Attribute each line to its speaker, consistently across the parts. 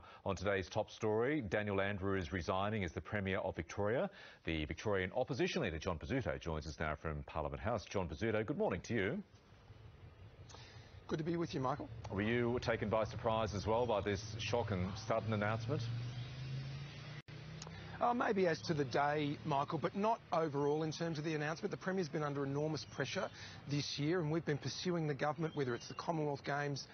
Speaker 1: Now, on today's top story, Daniel Andrews resigning as the Premier of Victoria. The Victorian opposition leader, John Pesutto, joins us now from Parliament House. John Pesutto, good morning to you.
Speaker 2: Good to be with you, Michael.
Speaker 1: Were you taken by surprise as well by this shock and sudden announcement?
Speaker 2: Maybe as to the day, Michael, but not overall in terms of the announcement. The Premier's been under enormous pressure this year, and we've been pursuing the government, whether it's the Commonwealth Games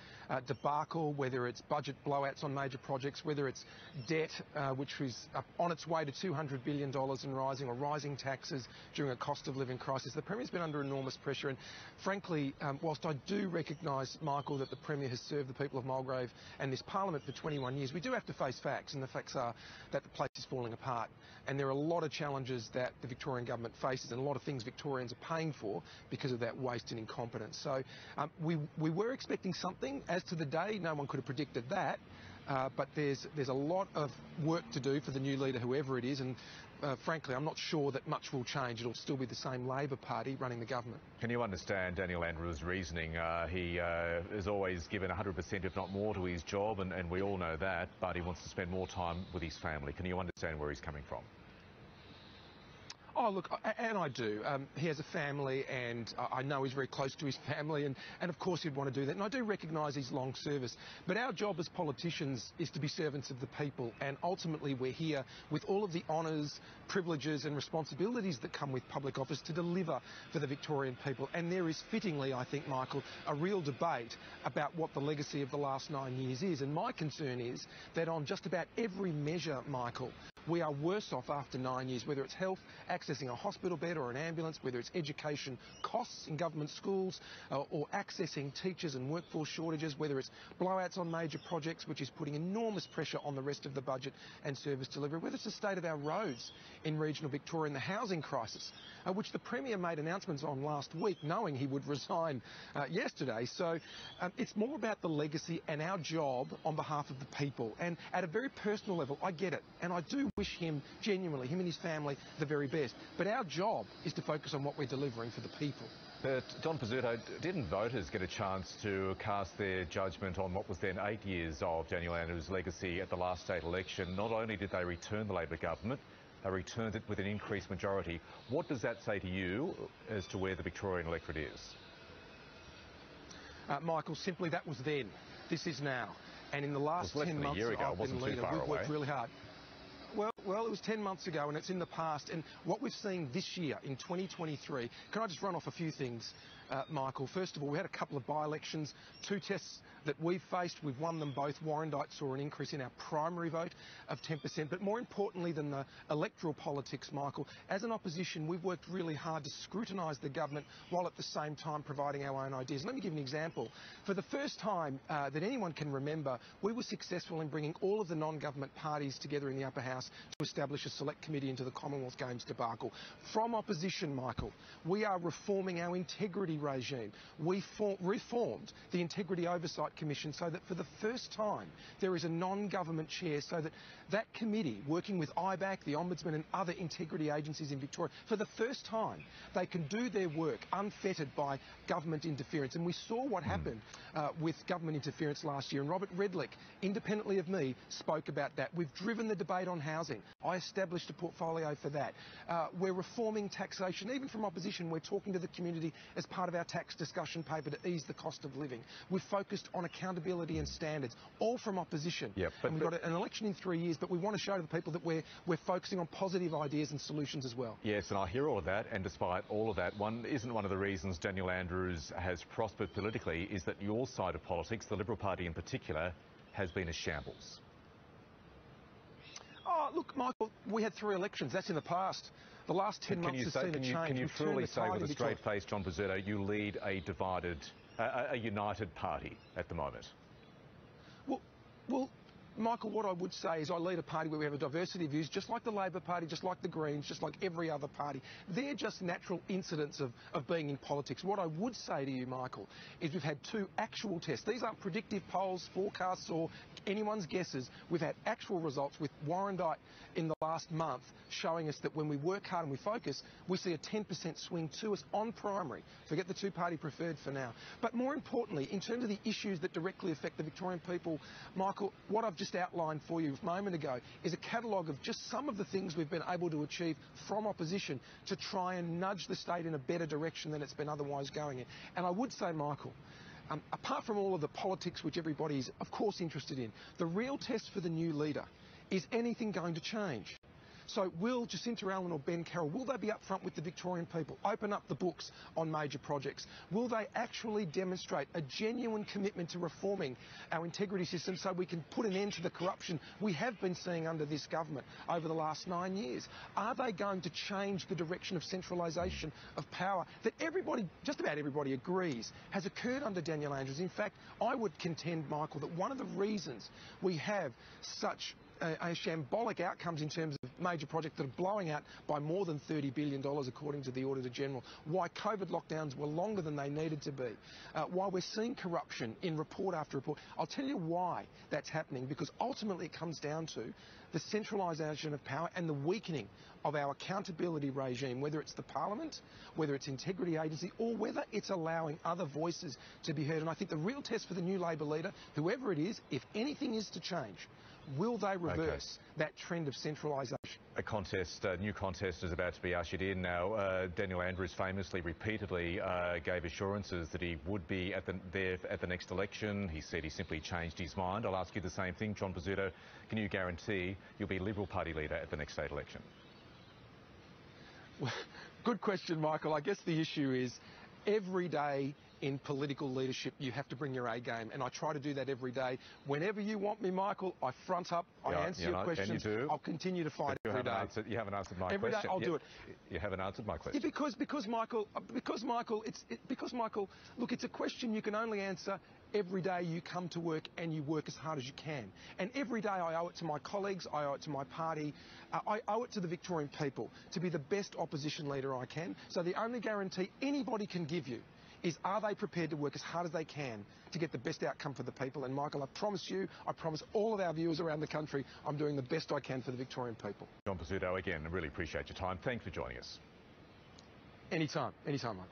Speaker 2: debacle, whether it's budget blowouts on major projects, whether it's debt, which is on its way to $200 billion and rising, or rising taxes during a cost of living crisis. The Premier's been under enormous pressure, and frankly, whilst I do recognise, Michael, that the Premier has served the people of Mulgrave and this Parliament for 21 years, we do have to face facts, and the facts are that the place is falling apart. And there are a lot of challenges that the Victorian government faces, and a lot of things Victorians are paying for because of that waste and incompetence. So we were expecting something. As to the day, no one could have predicted that. But there's a lot of work to do for the new leader, whoever it is, and frankly, I'm not sure that much will change. It'll still be the same Labor Party running the government. Can
Speaker 1: you understand Daniel Andrews' reasoning? He has always given 100%, if not more, to his job, and we all know that, but he wants to spend more time with his family. Can you understand where he's coming from?
Speaker 2: Oh, look, and I do. He has a family, and I know he's very close to his family, and of course he'd want to do that. And I do recognise his long service. But our job as politicians is to be servants of the people, and ultimately we're here with all of the honours, privileges and responsibilities that come with public office to deliver for the Victorian people. And there is fittingly, I think, Michael, a real debate about what the legacy of the last 9 years is. And my concern is that on just about every measure, Michael, we are worse off after 9 years, whether it's health, accessing a hospital bed or an ambulance, whether it's education costs in government schools, or accessing teachers and workforce shortages, whether it's blowouts on major projects, which is putting enormous pressure on the rest of the budget and service delivery, whether it's the state of our roads in regional Victoria and the housing crisis, which the Premier made announcements on last week, knowing he would resign yesterday. So it's more about the legacy and our job on behalf of the people. And at a very personal level, I get it, and I do wish him, genuinely, him and his family, the very best. But our job is to focus on what we're delivering for the people.
Speaker 1: But, John Pesutto, didn't voters get a chance to cast their judgment on what was then 8 years of Daniel Andrews' legacy at the last state election? Not only did they return the Labor government, they returned it with an increased majority. What does that say to you as to where the Victorian electorate is?
Speaker 2: Michael, simply that was then. This is now. And in the last 10 months I've been leader, we've worked really hard. Well, it was 10 months ago, and it's in the past. And what we've seen this year, in 2023, can I just run off a few things, Michael? First of all, we had a couple of by-elections, 2 tests that we've faced. We've won them both. Warrandyte saw an increase in our primary vote of 10%. But more importantly than the electoral politics, Michael, as an opposition, we've worked really hard to scrutinise the government while at the same time providing our own ideas. Let me give you an example. For the first time that anyone can remember, we were successful in bringing all of the non-government parties together in the upper house to establish a select committee into the Commonwealth Games debacle. From opposition, Michael, we are reforming our integrity regime. We reformed the Integrity Oversight Commission so that for the first time there is a non-government chair, so that that committee, working with IBAC, the Ombudsman and other integrity agencies in Victoria, for the first time they can do their work unfettered by government interference. And we saw what happened with government interference last year, and Robert Redlick, independently of me, spoke about that. We've driven the debate on housing. I established a portfolio for that. We're reforming taxation. Even from opposition, we're talking to the community as part of our tax discussion paper to ease the cost of living. We've focused on accountability and standards, all from opposition.
Speaker 1: Yep,
Speaker 2: and we've got an election in 3 years, but we want to show to the people that we're focusing on positive ideas and solutions as well.
Speaker 1: Yes, and I hear all of that, and despite all of that, one of the reasons Daniel Andrews has prospered politically is that your side of politics, the Liberal Party in particular, has been a shambles.
Speaker 2: Oh, look, Michael, we had 3 elections. That's in the past. The last 10 months has seen a change.
Speaker 1: Can you truly say with a straight face, John Pesutto, you lead a united party at the moment?
Speaker 2: Well, Michael, what I would say is I lead a party where we have a diversity of views, just like the Labor Party, just like the Greens, just like every other party. They're just natural incidents of being in politics. What I would say to you, Michael, is we've had 2 actual tests. These aren't predictive polls, forecasts or anyone's guesses. We've had actual results with Warrandyte in the last month showing us that when we work hard and we focus, we see a 10% swing to us on primary. Forget the 2-party preferred for now. But more importantly, in terms of the issues that directly affect the Victorian people, Michael, what I've just outlined for you a moment ago is a catalogue of just some of the things we've been able to achieve from opposition to try and nudge the state in a better direction than it's been otherwise going in. And I would say, Michael, apart from all of the politics which everybody is of course interested in, the real test for the new leader is anything going to change? So will Jacinta Allen or Ben Carroll, will they be upfront with the Victorian people, open up the books on major projects? Will they actually demonstrate a genuine commitment to reforming our integrity system so we can put an end to the corruption we have been seeing under this government over the last 9 years? Are they going to change the direction of centralisation of power that everybody, just about everybody agrees, has occurred under Daniel Andrews? In fact, I would contend, Michael, that one of the reasons we have such shambolic outcomes in terms of major projects that are blowing out by more than $30 billion, according to the Auditor General, why COVID lockdowns were longer than they needed to be, why we're seeing corruption in report after report. I'll tell you why that's happening, because ultimately it comes down to the centralisation of power and the weakening of our accountability regime, whether it's the Parliament, whether it's integrity agency, or whether it's allowing other voices to be heard. And I think the real test for the new Labor leader, whoever it is, if anything is to change, will they reverse that trend of centralisation?
Speaker 1: A new contest is about to be ushered in now. Daniel Andrews famously, repeatedly gave assurances that he would be there at the next election. He said he simply changed his mind. I'll ask you the same thing, John Pesutto. Can you guarantee you'll be Liberal Party leader at the next state election?
Speaker 2: Well, good question, Michael. I guess the issue is every day in political leadership, you have to bring your A game, and I try to do that every day. Whenever you want me, Michael, I front up, I answer your questions.
Speaker 1: And you do.
Speaker 2: I'll continue to fight every day.
Speaker 1: You haven't answered my
Speaker 2: every
Speaker 1: question.
Speaker 2: Every day I'll do it.
Speaker 1: You haven't answered my question.
Speaker 2: Yeah, because Michael, look, it's a question you can only answer every day you come to work and you work as hard as you can. And every day I owe it to my colleagues, I owe it to my party, I owe it to the Victorian people to be the best opposition leader I can. So the only guarantee anybody can give you is, are they prepared to work as hard as they can to get the best outcome for the people? And Michael, I promise you, I promise all of our viewers around the country, I'm doing the best I can for the Victorian people.
Speaker 1: John Pesutto, again, I really appreciate your time. Thanks for joining us.
Speaker 2: Anytime, Michael.